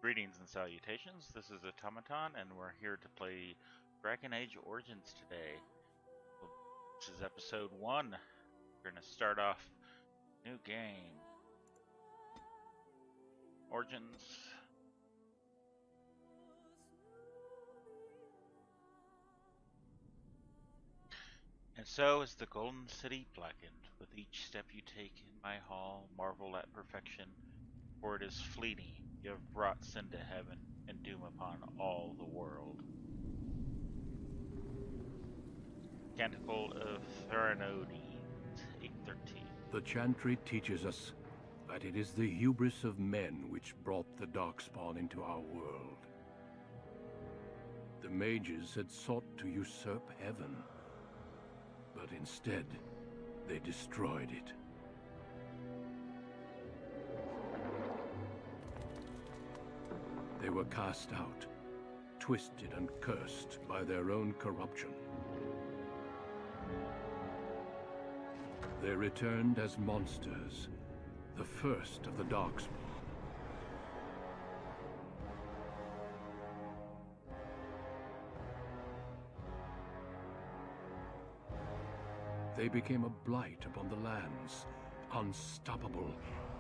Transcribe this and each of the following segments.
Greetings and salutations. This is Automaton, and we're here to play Dragon Age Origins today, which is episode 1. We're going to start off new game. Origins. And so is the Golden City blackened. With each step you take in my hall, marvel at perfection, for it is fleeting. You have brought sin to heaven and doom upon all the world. Canticle of Theraноdes, 813. The Chantry teaches us that it is the hubris of men which brought the Darkspawn into our world. The mages had sought to usurp heaven, but instead, they destroyed it. They were cast out, twisted and cursed by their own corruption. They returned as monsters, the first of the Darkspawn. They became a blight upon the lands, unstoppable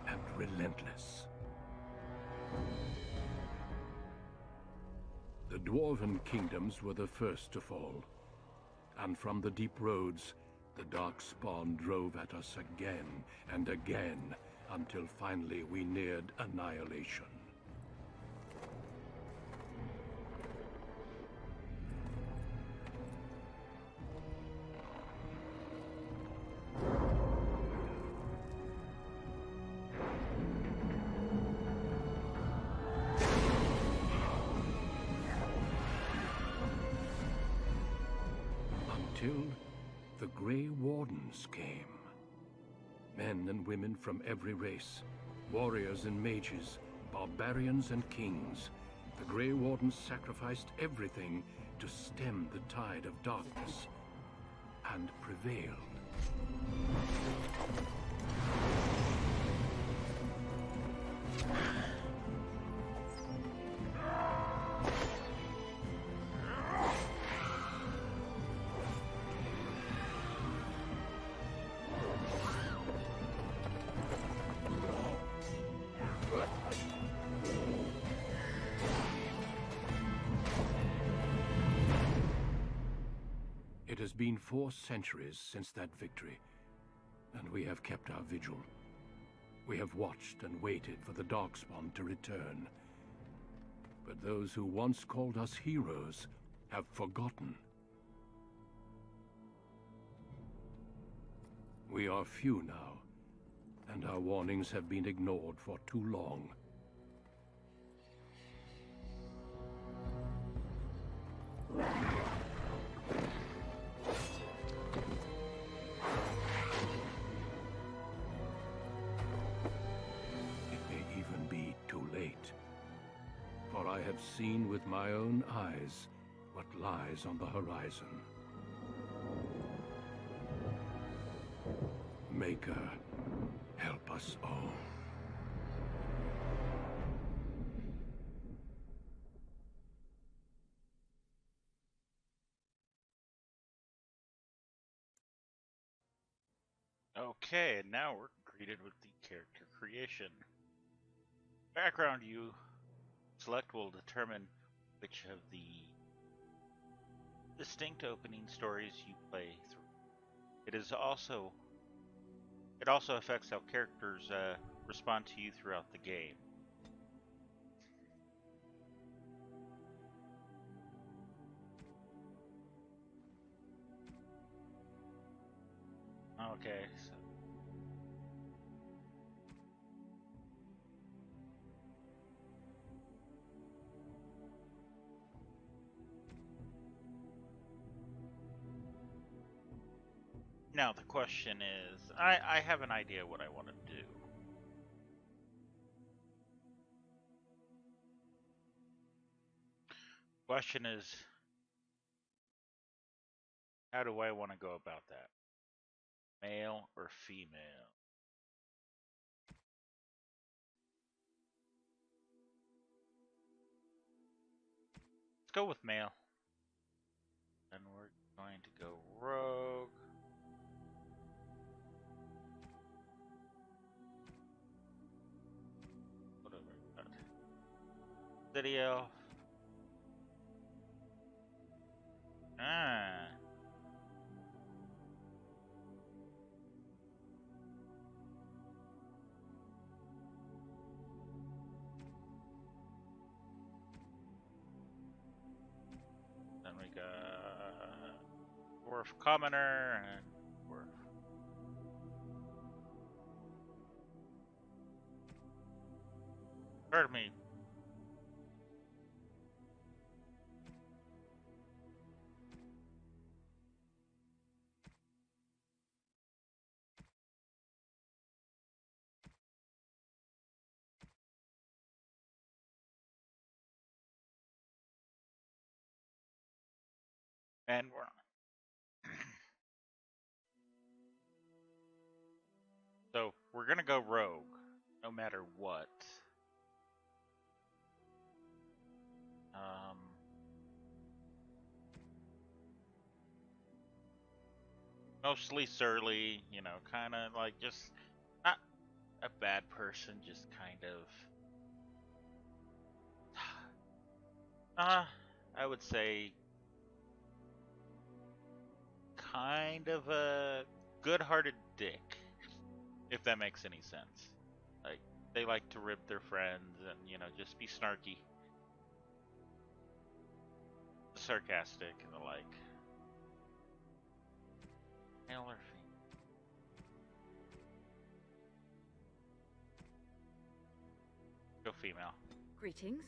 and relentless. The Dwarven kingdoms were the first to fall, and from the deep roads, the Darkspawn drove at us again and again, until finally we neared annihilation. Until the Grey Wardens came. Men and women from every race, warriors and mages, barbarians and kings. The Grey Wardens sacrificed everything to stem the tide of darkness, and prevailed. It has been 4 centuries since that victory, and we have kept our vigil. We have watched and waited for the Darkspawn to return. But those who once called us heroes have forgotten. We are few now, and our warnings have been ignored for too long. For I have seen with my own eyes what lies on the horizon. Maker, help us all. Okay, and now we're greeted with the character creation. Background you select will determine which of the distinct opening stories you play through. It also affects how characters respond to you throughout the game. Okay, so now the question is, I have an idea what I want to do. Question is, how do I want to go about that? Male or female? go with male. Then we're going to go rogue. Whatever. City elf. Ah. Then we got dwarf commoner and dwarf. Pardon me. And we're on. So we're gonna go rogue, no matter what. Um, Mostly surly, you know, kind of like just not a bad person, just kind of. I would say kind of a good-hearted dick, if that makes any sense. Like they like to rib their friends and just be snarky, sarcastic, and the like. Male or female? Go female. Greetings.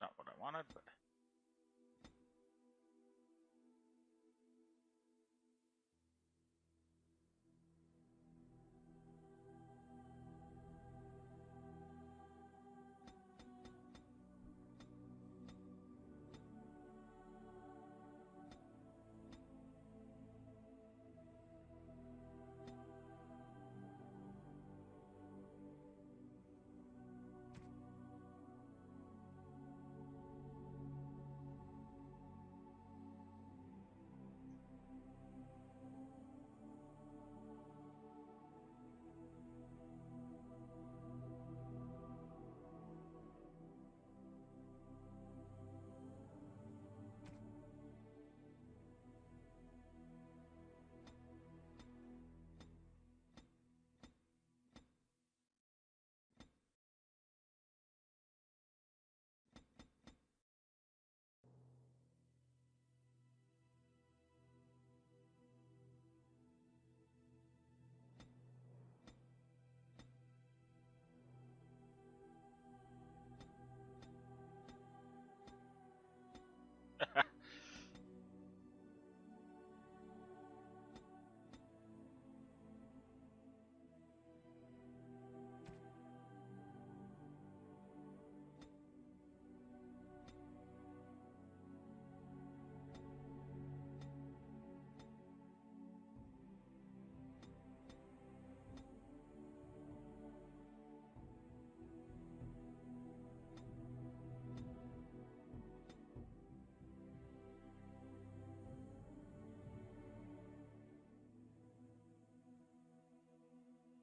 Not what I wanted, but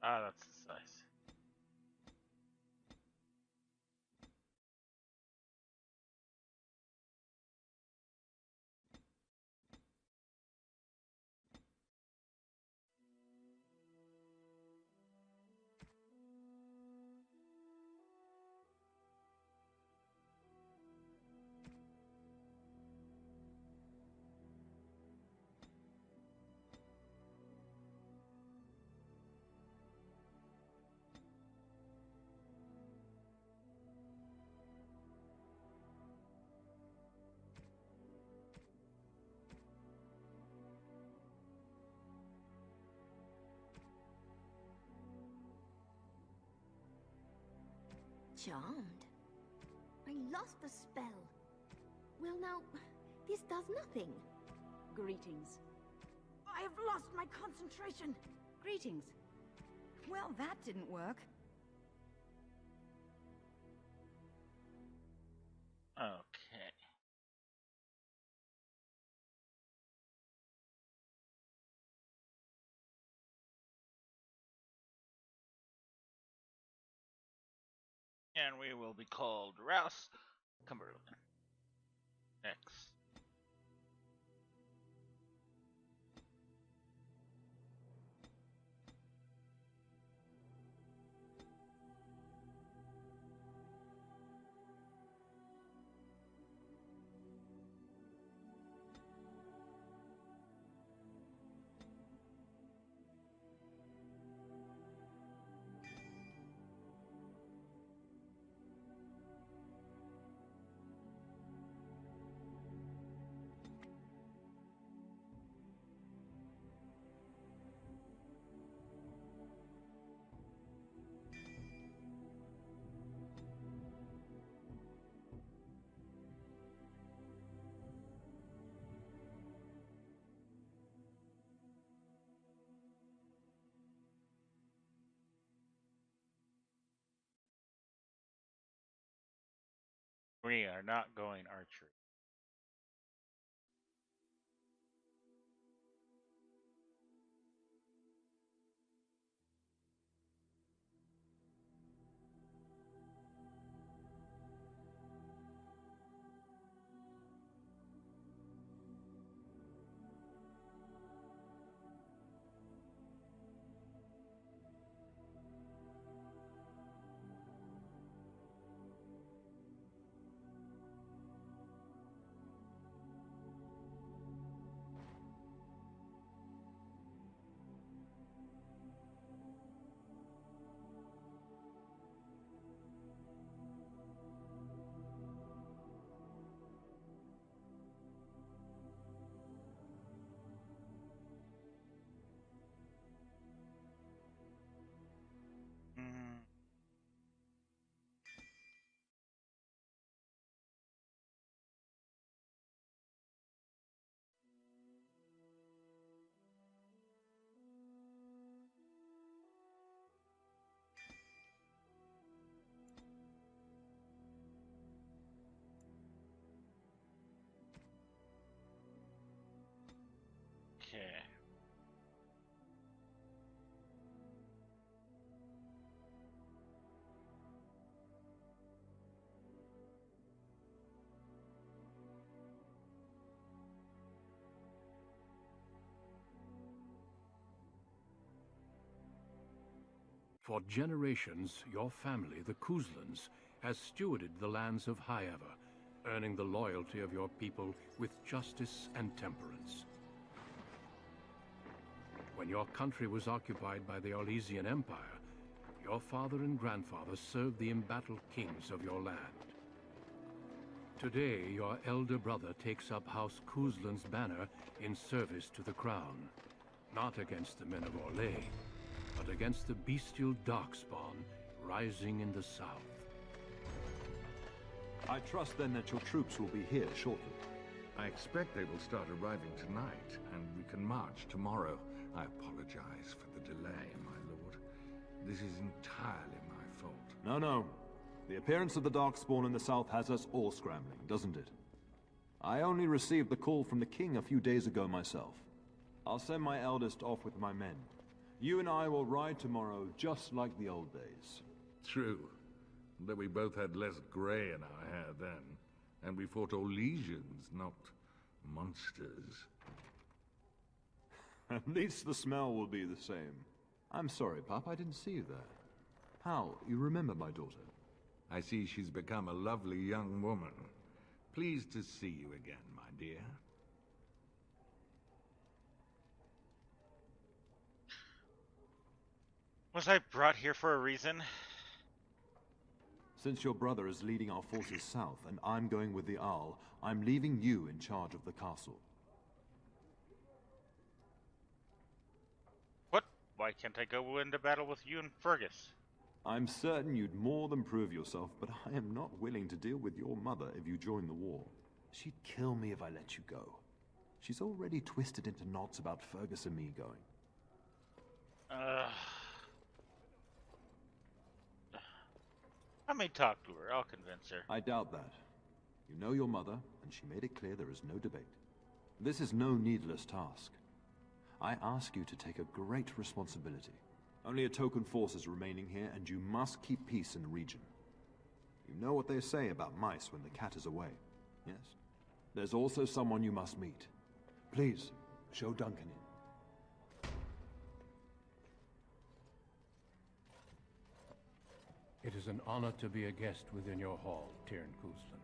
that's the size. Charmed. Are lost the spell. Well now, this does nothing. Greetings. I have lost my concentration. Greetings. Well, that didn't work. Okay. And we will be called Rouse Cumberland. Next. We are not going archery. Mm, okay. For generations, your family, the Kuzlans, has stewarded the lands of Highever, earning the loyalty of your people with justice and temperance. When your country was occupied by the Orlesian Empire, your father and grandfather served the embattled kings of your land. Today, your elder brother takes up House Kuzlan's banner in service to the crown, not against the men of Orlais, but against the bestial darkspawn rising in the south. I trust then that your troops will be here shortly. I expect they will start arriving tonight, and we can march tomorrow. I apologize for the delay, my lord. This is entirely my fault. No. The appearance of the Darkspawn in the south has us all scrambling, doesn't it? I only received the call from the king a few days ago myself. I'll send my eldest off with my men. You and I will ride tomorrow just like the old days. True. Though we both had less gray in our hair then, and we fought Orlesians, not monsters. At least the smell will be the same. I'm sorry, Pop, I didn't see you there. How? You remember my daughter? I see she's become a lovely young woman. Pleased to see you again, my dear. Was I brought here for a reason? Since your brother is leading our forces south and I'm going with the Owl, I'm leaving you in charge of the castle. What? Why can't I go into battle with you and Fergus? I'm certain you'd more than prove yourself, but I am not willing to deal with your mother if you join the war. She'd kill me if I let you go. She's already twisted into knots about Fergus and me going. Let me talk to her. I'll convince her. I doubt that. You know your mother, and she made it clear there is no debate. This is no needless task. I ask you to take a great responsibility. Only a token force is remaining here, and you must keep peace in the region. You know what they say about mice when the cat is away, yes? There's also someone you must meet. Please, show Duncan in. It is an honor to be a guest within your hall, Tyrn Cousland.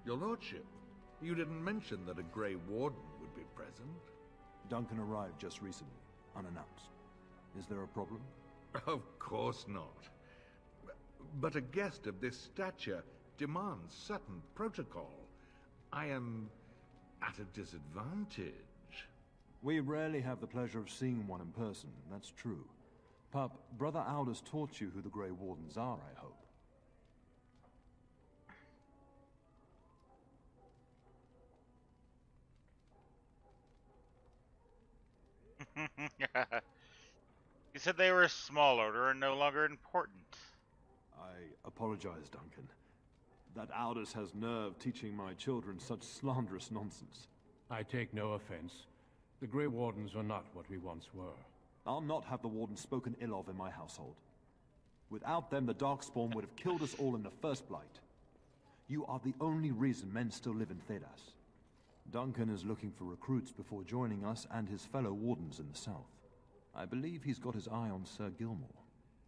Your lordship, you didn't mention that a Grey Warden would be present. Duncan arrived just recently, unannounced. Is there a problem? Of course not. But a guest of this stature demands certain protocol. I am at a disadvantage. We rarely have the pleasure of seeing one in person, that's true. Pup, Brother Aldous taught you who the Grey Wardens are, I hope. You said they were a small order and no longer important. I apologize, Duncan. That Aldous has nerve teaching my children such slanderous nonsense. I take no offense. The Grey Wardens are not what we once were. I'll not have the Wardens spoken ill of in my household. Without them, the Darkspawn would have killed us all in the first blight. You are the only reason men still live in Thedas. Duncan is looking for recruits before joining us and his fellow Wardens in the south. I believe he's got his eye on Sir Gilmore.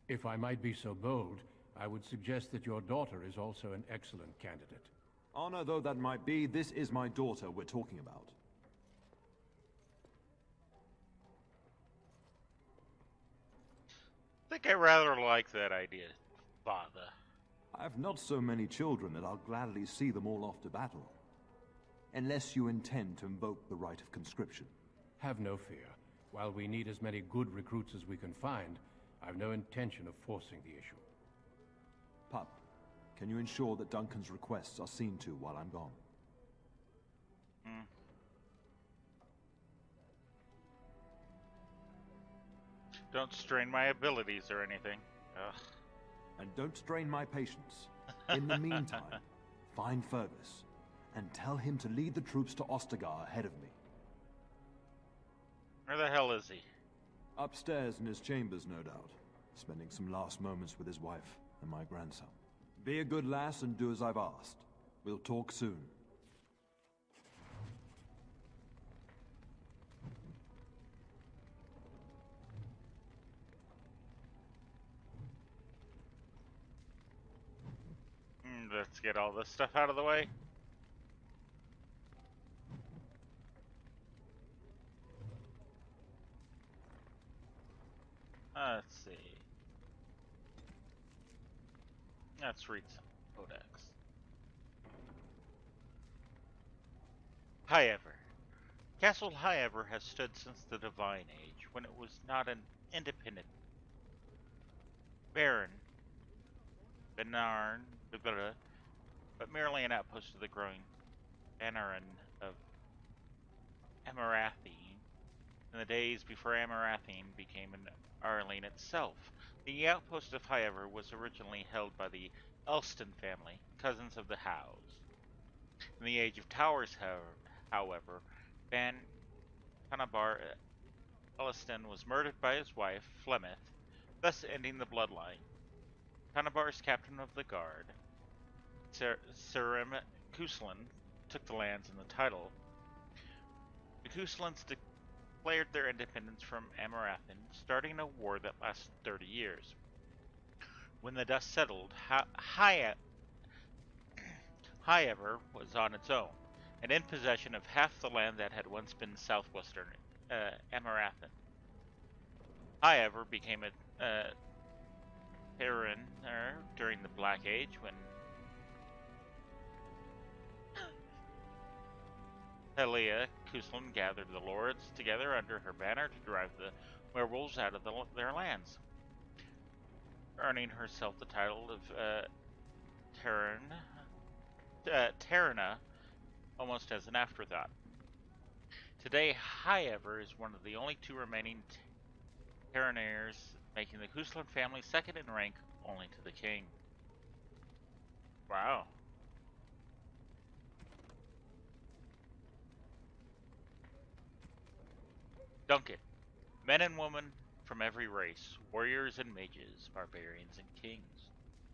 If I might be so bold, I would suggest that your daughter is also an excellent candidate. Honor though that might be, this is my daughter we're talking about. I think I rather like that idea, Father. I have not so many children that I'll gladly see them all off to battle. Unless you intend to invoke the right of conscription. Have no fear. While we need as many good recruits as we can find, I've no intention of forcing the issue. Pup, can you ensure that Duncan's requests are seen to while I'm gone? Don't strain my abilities or anything. Ugh. And don't strain my patience. In the meantime, find Fergus, and tell him to lead the troops to Ostagar ahead of me. Where the hell is he? Upstairs in his chambers, no doubt. Spending some last moments with his wife and my grandson. Be a good lass and do as I've asked. We'll talk soon. Let's get all this stuff out of the way. Let's see. Let's read some codex. Highever. Castle Highever has stood since the Divine Age, when it was not an independent baron, Benarn, but merely an outpost of the growing Banaran of Amarathine. In the days before Amarathine became an Arlene itself, the outpost of Highever was originally held by the Elston family, cousins of the Howes. In the Age of Towers, however, Ban Canabar Elliston was murdered by his wife, Flemeth, thus ending the bloodline. Canabar's captain of the guard, Serim Kuslan, took the lands and the title. The Kuslans declared their independence from Amarathin, starting a war that lasted 30 years. When the dust settled, Highever was on its own, and in possession of half the land that had once been southwestern Amarathin. Highever became a Terran during the Black Age, when Helia Kuslan gathered the lords together under her banner to drive the werewolves out of their lands. earning herself the title of Terran, Terrana almost as an afterthought. Today, however, is one of the only two remaining Terraners, making the Kuslan family second in rank only to the king. Wow. Duncan. Men and women from every race, warriors and mages, barbarians and kings.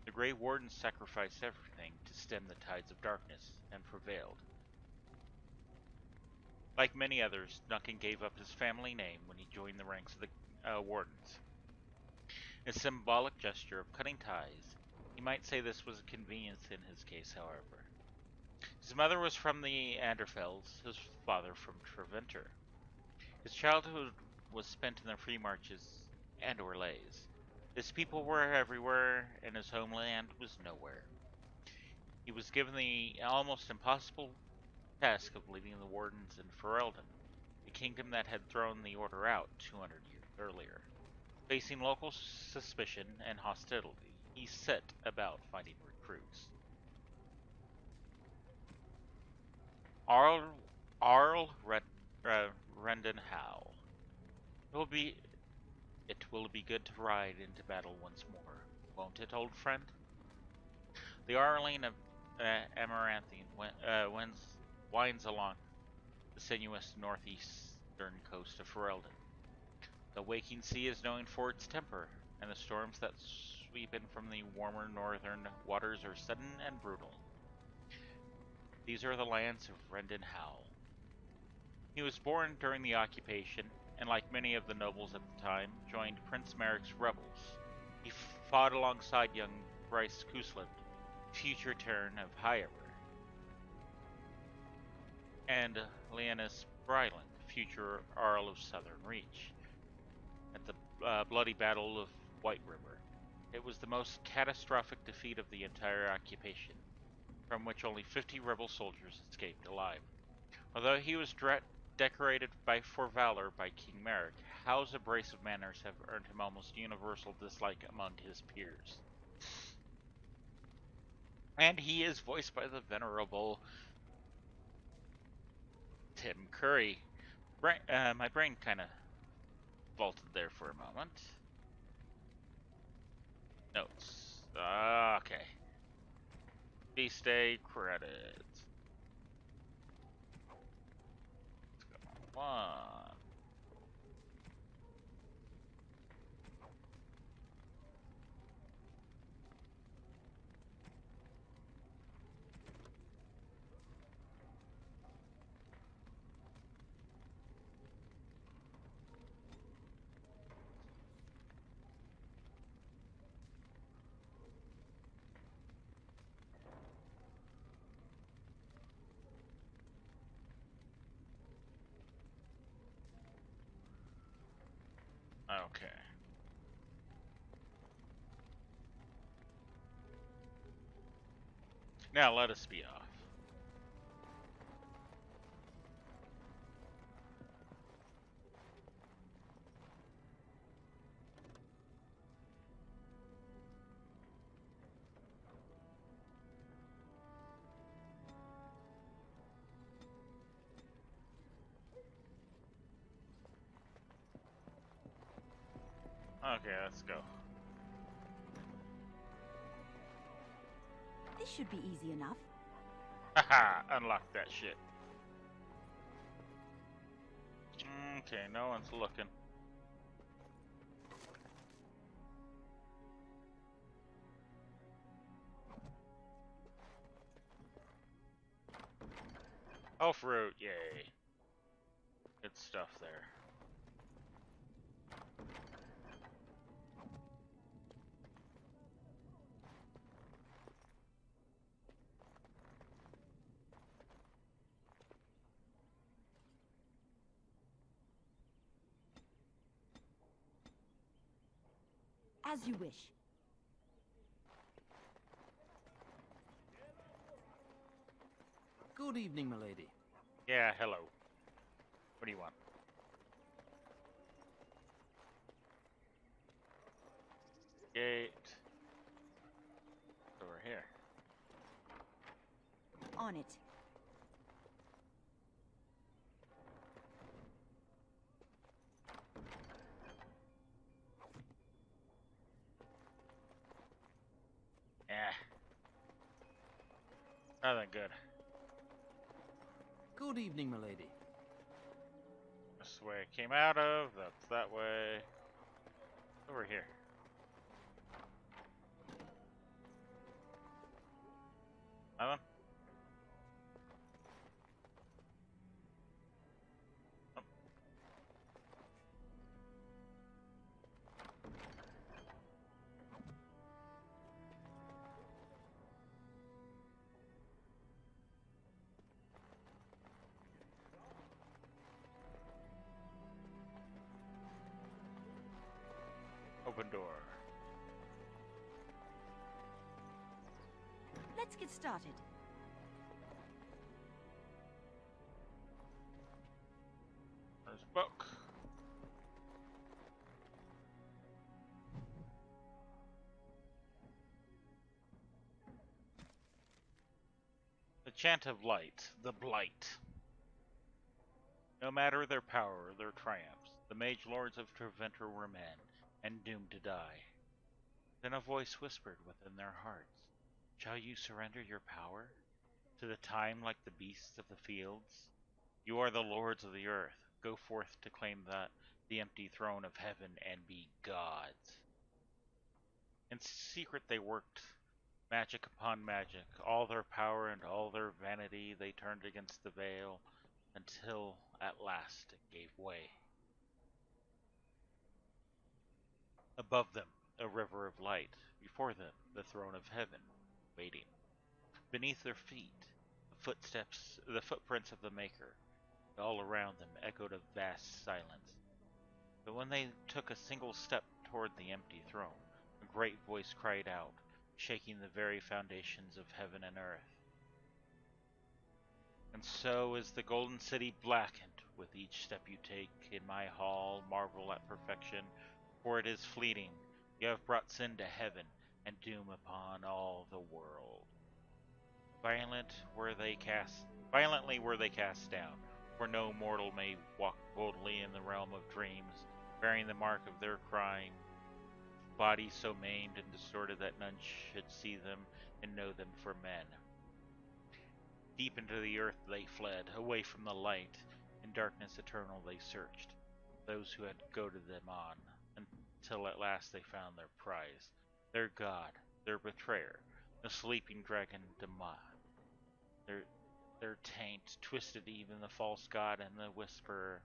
The Grey Wardens sacrificed everything to stem the tides of darkness and prevailed. Like many others, Duncan gave up his family name when he joined the ranks of the Wardens. A symbolic gesture of cutting ties. You might say this was a convenience in his case, however. His mother was from the Anderfells, his father from Treventer. His childhood was spent in the free marches and Orlays. His people were everywhere, and his homeland was nowhere. He was given the almost impossible task of leading the Wardens in Ferelden, the kingdom that had thrown the Order out 200 years earlier. Facing local suspicion and hostility, he set about finding recruits. Arl Rendenhal. It will be good to ride into battle once more, won't it, old friend? The Arline of Amaranthine winds along the sinuous northeastern coast of Ferelden. The waking sea is known for its temper, and the storms that sweep in from the warmer northern waters are sudden and brutal. These are the lands of Rendon Howl. He was born during the occupation, and like many of the nobles at the time, joined Prince Merrick's rebels. He fought alongside young Bryce Cousland, future Terran of Highever, and Leonis Bryland, future Earl of Southern Reach, at the bloody Battle of White River. It was the most catastrophic defeat of the entire occupation, from which only 50 rebel soldiers escaped alive. Although he was decorated for valor by King Merrick, Howe's abrasive manners have earned him almost universal dislike among his peers. And he is voiced by the venerable Tim Curry. My brain kind of vaulted there for a moment. Notes. Okay. Feast Day credits. Let's go. One. Okay. Now let us be off. Okay, let's go. This should be easy enough. Haha, unlock that shit. Okay, no one's looking. Off-road, yay. Good stuff there. As you wish. Good evening, milady. Yeah, hello. What do you want? Gate. On it. Eh. Nothing good. Good evening, milady. This is the way I came out of. That's that way. Over here. Nothing? Oh. Open door. Let's get started. There's a book. The Chant of Light, the Blight. No matter their power or their triumphs, the mage lords of Treventer were men, and doomed to die. Then a voice whispered within their hearts, "Shall you surrender your power to the time like the beasts of the fields? You are the lords of the earth. Go forth to claim the empty throne of heaven and be gods." In secret they worked magic upon magic. All their power and all their vanity they turned against the veil, until at last it gave way. Above them, a river of light. Before them, the throne of heaven, waiting. Beneath their feet, the footprints of the Maker. All around them echoed a vast silence. But when they took a single step toward the empty throne, a great voice cried out, shaking the very foundations of heaven and earth. And so is the golden city blackened with each step you take. In my hall, marvel at perfection, for it is fleeting. You have brought sin to heaven and doom upon all the world. Violently were they cast down, for no mortal may walk boldly in the realm of dreams, bearing the mark of their crime. Bodies so maimed and distorted that none should see them and know them for men. Deep into the earth they fled, away from the light. In darkness eternal they searched, those who had goaded them on, until at last they found their prize, their god, their betrayer, the sleeping dragon Demon. Their taint twisted even the false god, and the whisperer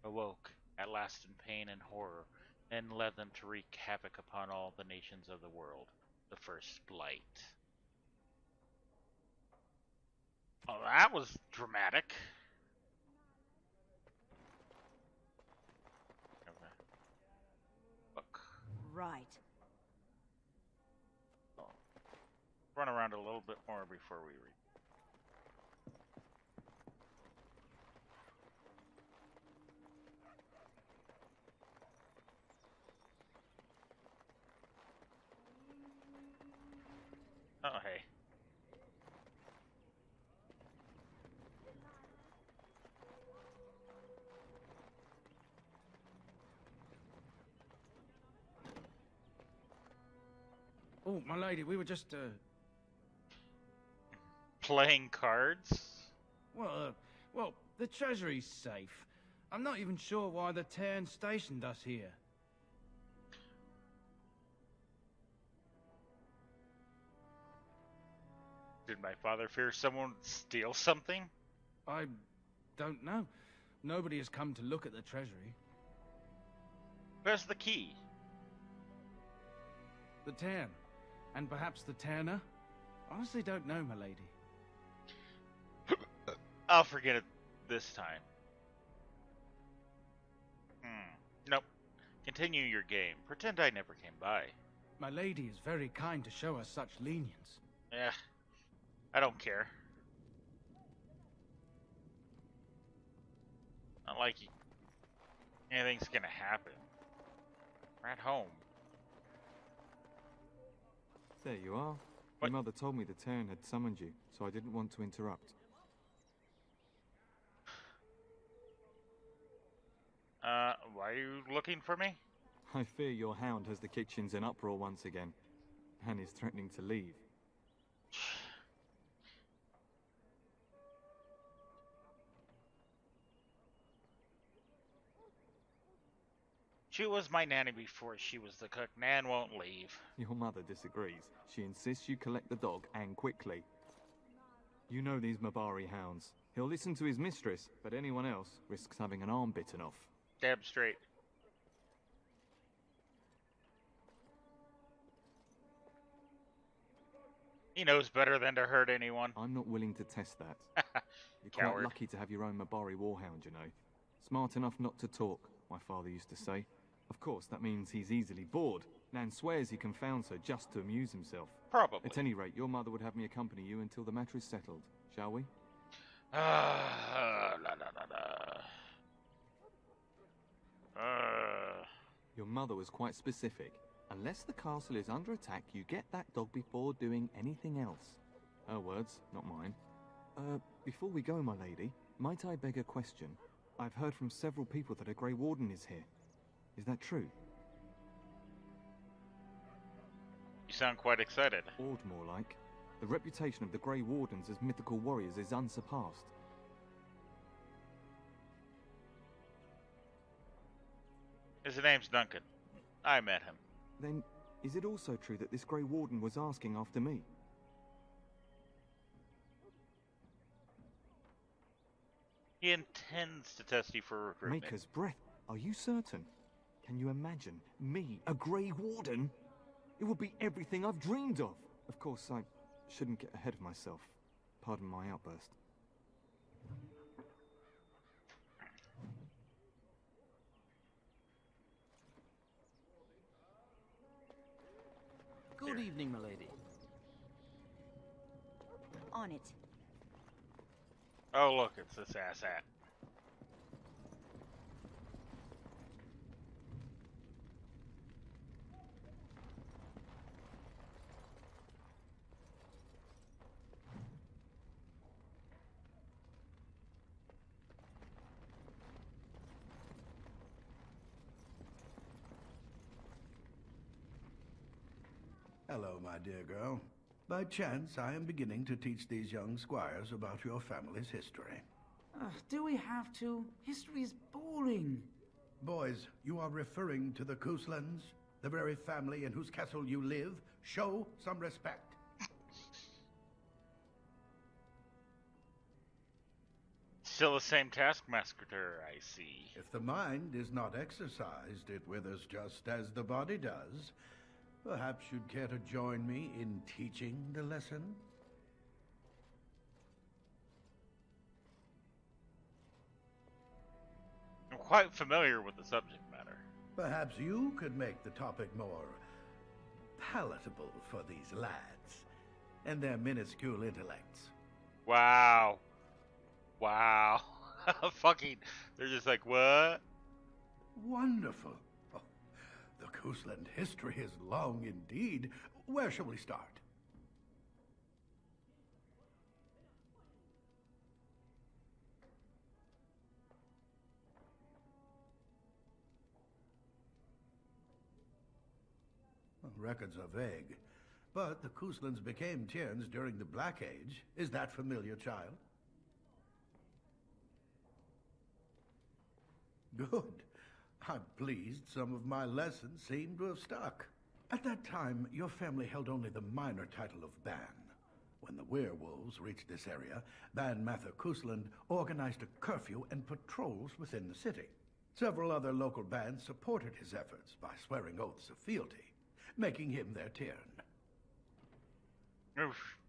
awoke at last in pain and horror, and led them to wreak havoc upon all the nations of the world. The first blight. Oh, that was dramatic. Okay. Look. Right. Oh. Run around a little bit more before we read. Oh, hey. Oh, my lady, we were just, Playing cards? well, the treasury's safe. I'm not even sure why the Terran stationed us here. Did my father fear someone would steal something? I don't know. Nobody has come to look at the treasury. Where's the key? The Terran. And perhaps the Terraner? Honestly don't know, my lady. I'll forget it this time. Nope. Continue your game. Pretend I never came by. My lady is very kind to show us such lenience. Eh, I don't care. Not like anything's gonna happen. We're at home. There you are. Your mother told me the Terran had summoned you, so I didn't want to interrupt. Why are you looking for me? I fear your hound has the kitchens in uproar once again, and is threatening to leave. She was my nanny before she was the cook. Nan won't leave. Your mother disagrees. She insists you collect the dog, and quickly. You know these Mabari hounds. He'll listen to his mistress, but anyone else risks having an arm bitten off. Damn straight. He knows better than to hurt anyone. I'm not willing to test that. You're quite Coward. lucky to have your own Mabari warhound, you know. Smart enough not to talk, my father used to say. Of course, that means he's easily bored. Nan swears he confounds her just to amuse himself. Probably. At any rate, your mother would have me accompany you until the matter is settled, shall we? La la la la. Your mother was quite specific. Unless the castle is under attack, you get that dog before doing anything else. Her words, not mine. Before we go, my lady, might I beg a question? I've heard from several people that a Grey Warden is here. Is that true? You sound quite excited. Awed, more like. The reputation of the Grey Wardens as mythical warriors is unsurpassed. His name's Duncan. I met him. Then, is it also true that this Grey Warden was asking after me? He intends to test you for recruitment. Maker's breath. Are you certain? Can you imagine me, a Grey Warden? It would be everything I've dreamed of. Of course, I shouldn't get ahead of myself. Pardon my outburst. Good evening, milady. On it. Oh, look, it's this asshat. Hello, my dear girl. By chance, I am beginning to teach these young squires about your family's history. Do we have to? History is boring. Boys, you are referring to the Couslands, the very family in whose castle you live. Show some respect. Still the same taskmaster, I see. If the mind is not exercised, it withers just as the body does. Perhaps you'd care to join me in teaching the lesson? I'm quite familiar with the subject matter. Perhaps you could make the topic more palatable for these lads and their minuscule intellects. Wow. Wow. Fucking, they're just like, what? Wonderful. Oh, the Cousland history is long indeed. Where shall we start? Records are vague, but the Couslands became Tierns during the Black Age. Is that familiar, child? Good. I'm pleased some of my lessons seem to have stuck. At that time, your family held only the minor title of Ban. When the werewolves reached this area, Ban Mather Cousland organized a curfew and patrols within the city. Several other local bands supported his efforts by swearing oaths of fealty, making him their Tiern.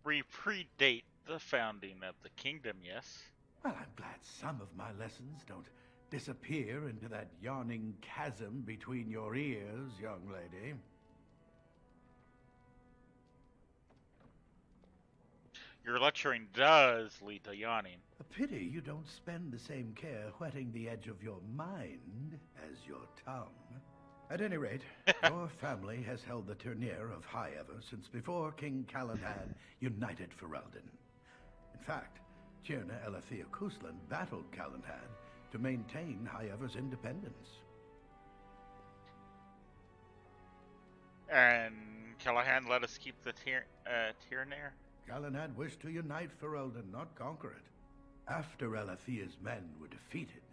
We predate the founding of the kingdom, yes? Well, I'm glad some of my lessons don't disappear into that yawning chasm between your ears, young lady. Your lecturing does lead to yawning. A pity you don't spend the same care whetting the edge of your mind as your tongue. At any rate, your family has held the Tournere of High Ever since before King Calenhad united Ferelden. In fact, Tierna Elethea Kuslan battled Calenhad to maintain High Ever's independence. And Callahan let us keep the Tiernare? Calenhad wished to unite Ferelden, not conquer it. After Elethea's men were defeated,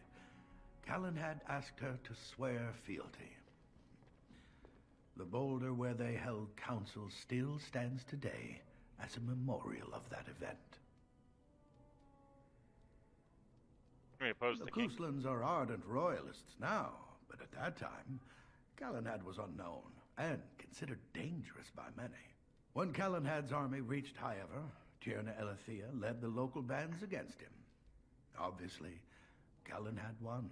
Calenhad asked her to swear fealty. The boulder where they held council still stands today as a memorial of that event. We oppose The the king. Kuslans are ardent royalists now, but at that time, Calenhad was unknown and considered dangerous by many. When Calenhad's army reached High Ever, Tierna Elethea led the local bands against him. Obviously, Calenhad won.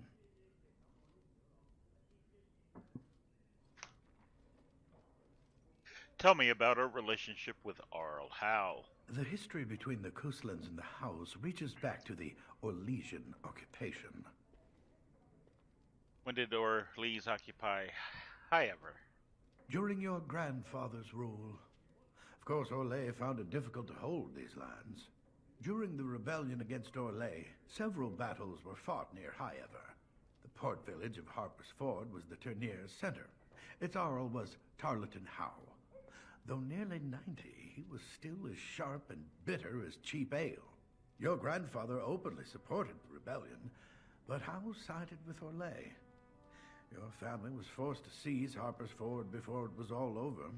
Tell me about our relationship with Arl. How? The history between the Kuslans and the House reaches back to the Orlesian occupation. When did Orlys occupy High Ever? During your grandfather's rule. Of course, Orlais found it difficult to hold these lands. During the rebellion against Orlais, several battles were fought near High Ever. The port village of Harper's Ford was the Tournere's center. Its Arl was Tarleton Howe. Though nearly 90, he was still as sharp and bitter as cheap ale. Your grandfather openly supported the rebellion, but Howe sided with Orlais. Your family was forced to seize Harper's Ford before it was all over.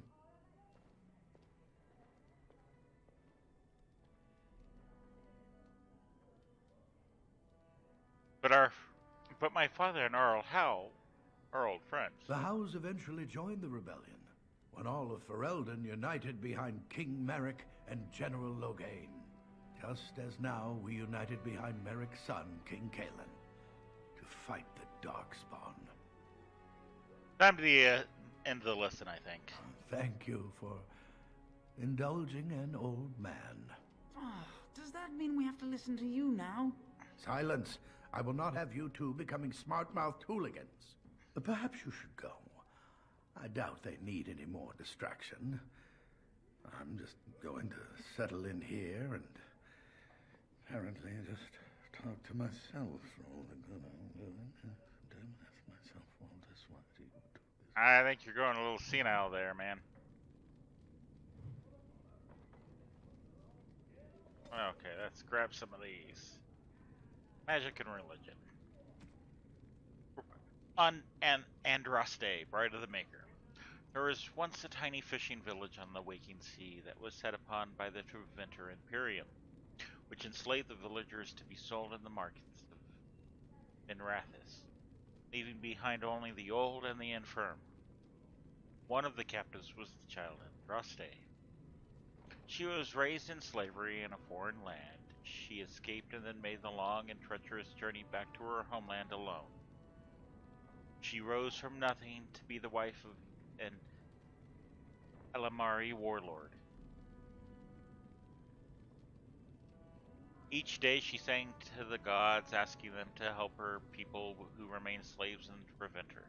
But my father and Arl Howe are old friends. The Howes eventually joined the rebellion, when all of Ferelden united behind King Merrick and General Logain. Just as now we united behind Merrick's son, King Cailan, to fight the Darkspawn. Time to the end of the lesson, I think. Thank you for indulging an old man. Oh, does that mean we have to listen to you now? Silence! I will not have you two becoming smart-mouthed hooligans. Perhaps you should go. I doubt they need any more distraction. I'm just going to settle in here and apparently just talk to myself for all the good I'm doing. Ask myself all this, why do you do this? I think you're going a little senile there, man. Okay, let's grab some of these. Magic and religion. Andraste, Bride of the Maker. There was once a tiny fishing village on the waking sea that was set upon by the Treventer Imperium, which enslaved the villagers to be sold in the markets of Minrathis, leaving behind only the old and the infirm. One of the captives was the child Andraste. She was raised in slavery in a foreign land. She escaped and then made the long and treacherous journey back to her homeland alone. She rose from nothing to be the wife of an Alamari warlord. Each day she sang to the gods, asking them to help her people who remained slaves in Treventer.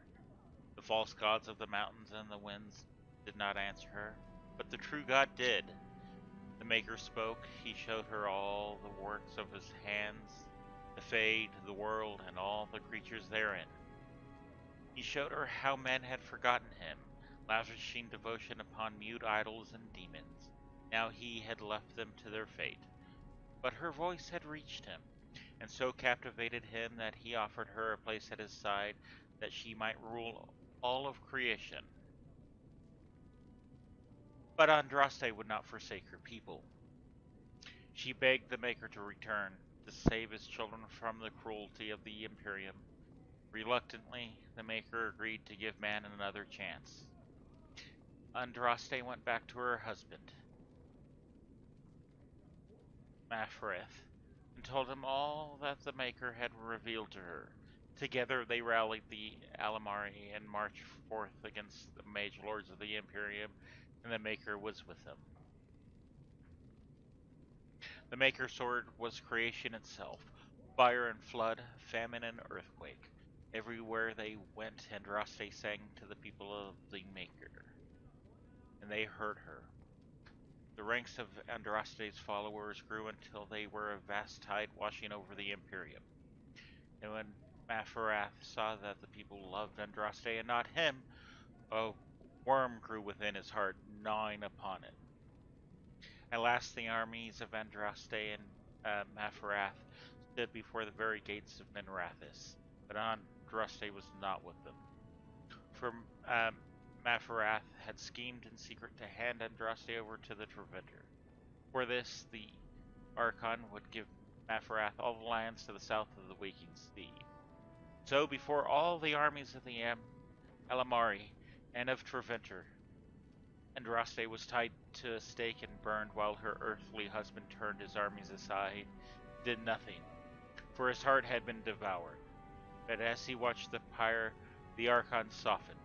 The false gods of the mountains and the winds did not answer her, but the true God did. The Maker spoke. He showed her all the works of his hands, the Fade, the world, and all the creatures therein. He showed her how men had forgotten him, lavishing devotion upon mute idols and demons. Now he had left them to their fate. But her voice had reached him, and so captivated him that he offered her a place at his side that she might rule all of creation. But Andraste would not forsake her people. She begged the Maker to return, to save his children from the cruelty of the Imperium. Reluctantly, the Maker agreed to give man another chance. Andraste went back to her husband, Mafrith, and told him all that the Maker had revealed to her. Together they rallied the Alamari and marched forth against the mage lords of the Imperium, and the Maker was with them. The Maker's sword was creation itself, fire and flood, famine and earthquake. Everywhere they went, Andraste sang to the people of the Maker, and they heard her. The ranks of Andraste's followers grew until they were a vast tide washing over the Imperium. And when Mafarath saw that the people loved Andraste and not him, a worm grew within his heart, gnawing upon it. At last the armies of Andraste and Mafarath stood before the very gates of Minrathis, but Andraste was not with them. For Mafarath had schemed in secret to hand Andraste over to the Treventer. For this, the Archon would give Mafarath all the lands to the south of the Waking Sea. So, before all the armies of the Alamari and of Treventer, Andraste was tied to a stake and burned while her earthly husband turned his armies aside, did nothing, for his heart had been devoured. But as he watched the pyre, the Archon softened.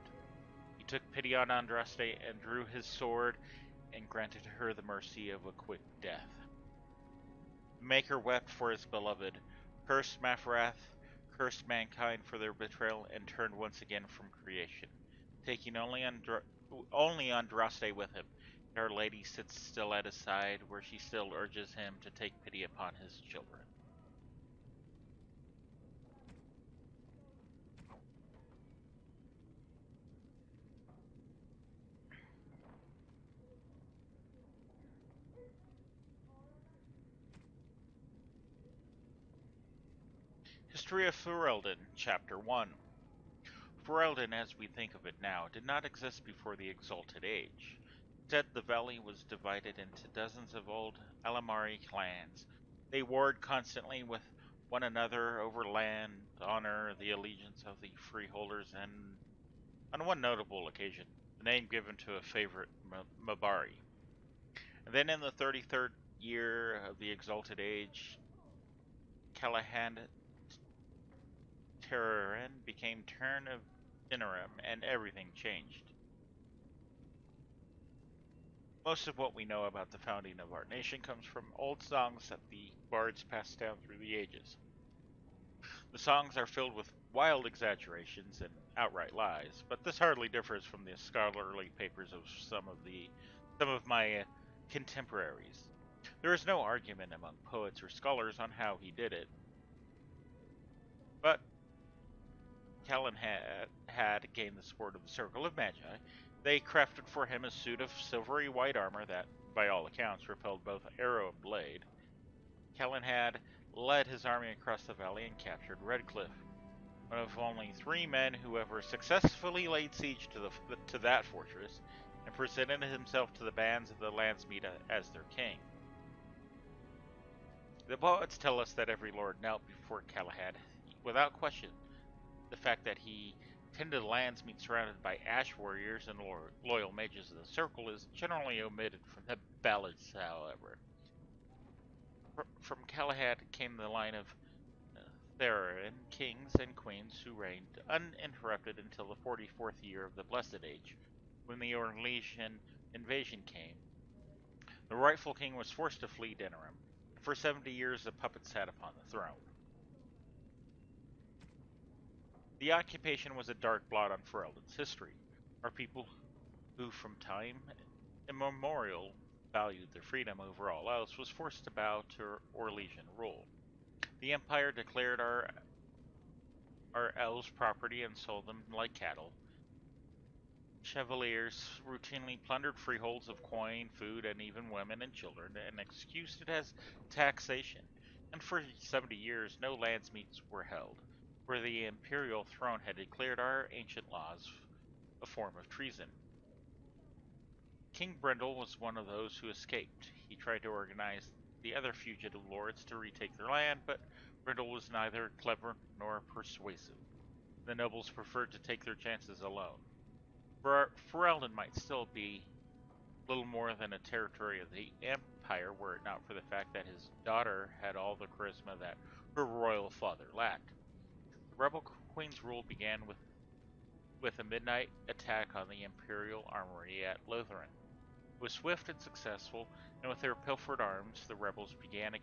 He took pity on Andraste and drew his sword and granted her the mercy of a quick death. The Maker wept for his beloved, cursed Mafarath, cursed mankind for their betrayal, and turned once again from creation, taking only Andraste with him. Our Lady sits still at his side, where she still urges him to take pity upon his children. History of Ferelden, Chapter 1. Ferelden, as we think of it now, did not exist before the Exalted Age. Instead, the valley was divided into dozens of old Alamari clans. They warred constantly with one another over land, honor, the allegiance of the freeholders, and, on one notable occasion, the name given to a favorite Mabari. And then in the 33rd year of the Exalted Age, Callahan Terran became Turn of Interim, and everything changed. Most of what we know about the founding of our nation comes from old songs that the bards passed down through the ages. The songs are filled with wild exaggerations and outright lies, but this hardly differs from the scholarly papers of some of my contemporaries. There is no argument among poets or scholars on how he did it, but Callan had gained the support of the Circle of Magi. They crafted for him a suit of silvery white armor that, by all accounts, repelled both arrow and blade. Callan had led his army across the valley and captured Redcliffe, one of only 3 men who ever successfully laid siege to that fortress, and presented himself to the bands of the Landsmeet as their king. The poets tell us that every lord knelt before Galahad, without question. The fact that he tended Landsmeet surrounded by ash warriors and loyal mages of the Circle is generally omitted from the ballads, however. From Galahad came the line of Theron, kings and queens who reigned uninterrupted until the 44th year of the Blessed Age, when the Orlesian invasion came. The rightful king was forced to flee Denerim, and for 70 years a puppet sat upon the throne. The occupation was a dark blot on Ferelden's history. Our people who from time immemorial valued their freedom over all else was forced to bow to Orlesian rule. The Empire declared our elves property and sold them like cattle. Chevaliers routinely plundered freeholds of coin, food, and even women and children, and excused it as taxation. And for 70 years, no landsmeets were held, for the imperial throne had declared our ancient laws a form of treason. King Brindle was one of those who escaped. He tried to organize the other fugitive lords to retake their land, but Brindle was neither clever nor persuasive. The nobles preferred to take their chances alone. Ferelden might still be little more than a territory of the Empire were it not for the fact that his daughter had all the charisma that her royal father lacked. The rebel queen's rule began with a midnight attack on the Imperial armory at Lotharen. It was swift and successful, and with their pilfered arms, the rebels began a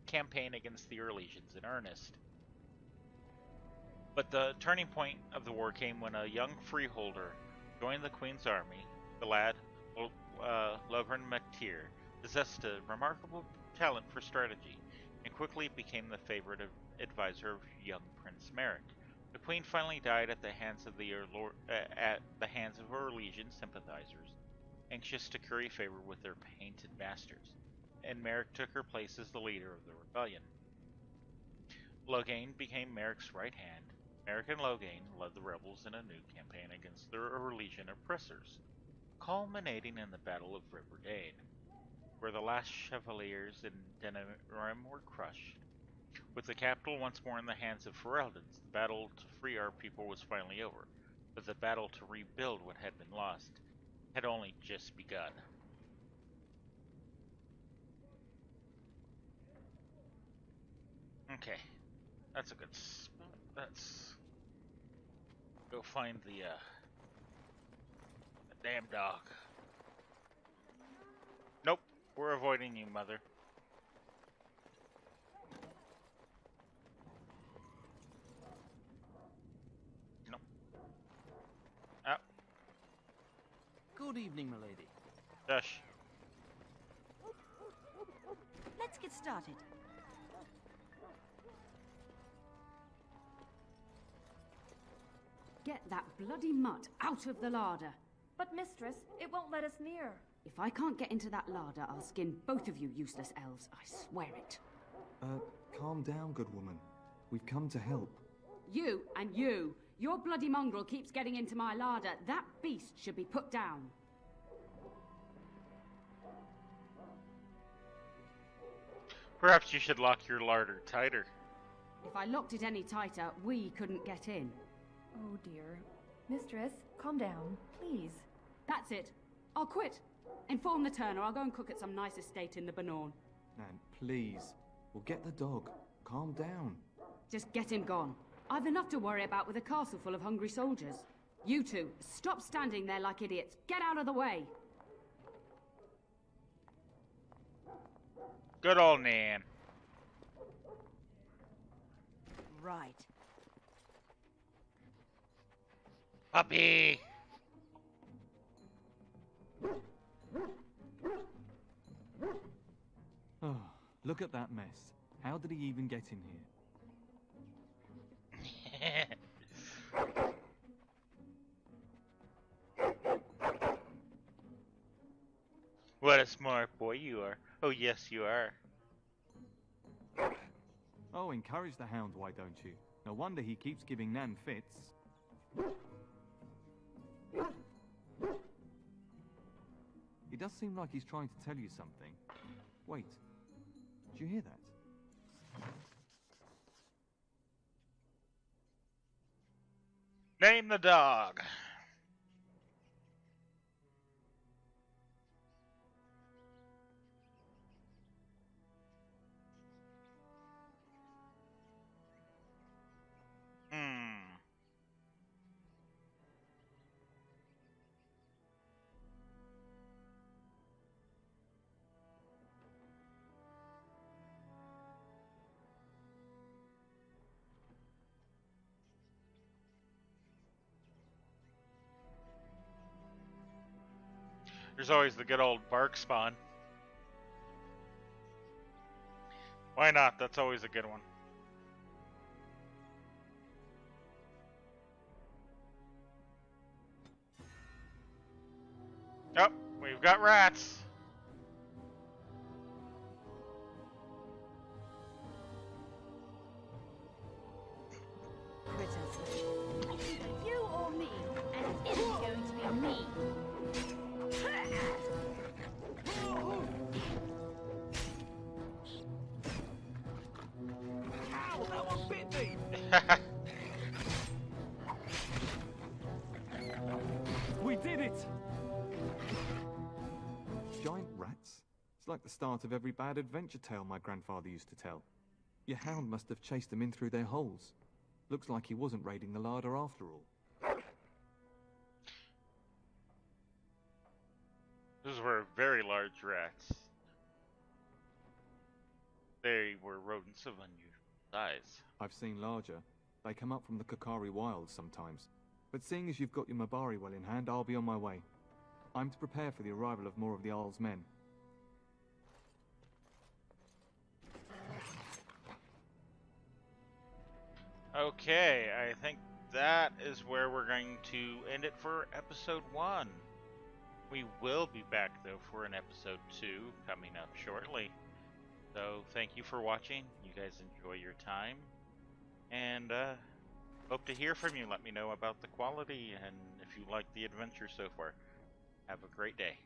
campaign against the Orlesians in earnest. But the turning point of the war came when a young freeholder joined the Queen's army. The lad, Lovren MacTier, possessed a remarkable talent for strategy and quickly became the favorite advisor of young Prince Merrick. The Queen finally died at the hands of her Legion sympathizers, anxious to curry favor with their painted masters, and Merrick took her place as the leader of the rebellion. Logain became Merrick's right hand. Merrick and Logain led the rebels in a new campaign against their Legion oppressors, culminating in the Battle of River Dane, where the last Chevaliers in Denerim were crushed. With the capital once more in the hands of Ferelden's, the battle to free our people was finally over, but the battle to rebuild what had been lost had only just begun. Okay, that's a good spot. Let's go find the damn dog. Nope, we're avoiding you, Mother. Nope. Oh. Good evening, milady. Shush. Let's get started. Get that bloody mutt out of the larder. But, mistress, it won't let us near. If I can't get into that larder, I'll skin both of you useless elves. I swear it. Calm down, good woman. We've come to help. You and you. Your bloody mongrel keeps getting into my larder. That beast should be put down. Perhaps you should lock your larder tighter. If I locked it any tighter, we couldn't get in. Oh, dear. Mistress, calm down, please. That's it. I'll quit. Inform the Turner. I'll go and cook at some nice estate in the Banorn. Nan, please. We'll get the dog. Calm down. Just get him gone. I've enough to worry about with a castle full of hungry soldiers. You two, stop standing there like idiots. Get out of the way. Good old Nan. Right. Puppy! Oh, look at that mess. How did he even get in here? What a smart boy you are. Oh, yes, you are. Oh, encourage the hound, why don't you? No wonder he keeps giving Nan fits. He does seem like he's trying to tell you something. Wait, did you hear that? Name the dog. There's always the good old bark spawn. Why not? That's always a good one. Oh, we've got rats. Critters. You or me, and it isn't going to be me. Ow, that one bit me! We did it! Giant rats? It's like the start of every bad adventure tale my grandfather used to tell. Your hound must have chased them in through their holes. Looks like he wasn't raiding the larder after all. Those were very large rats. They were rodents of unusual size. I've seen larger. They come up from the Kokari Wilds sometimes. But seeing as you've got your Mabari well in hand, I'll be on my way. I'm to prepare for the arrival of more of the Isle's men. Okay, I think that is where we're going to end it for episode 1. We will be back, though, for an episode 2 coming up shortly. So, thank you for watching. You guys enjoy your time. And, hope to hear from you. Let me know about the quality and if you like the adventure so far. Have a great day.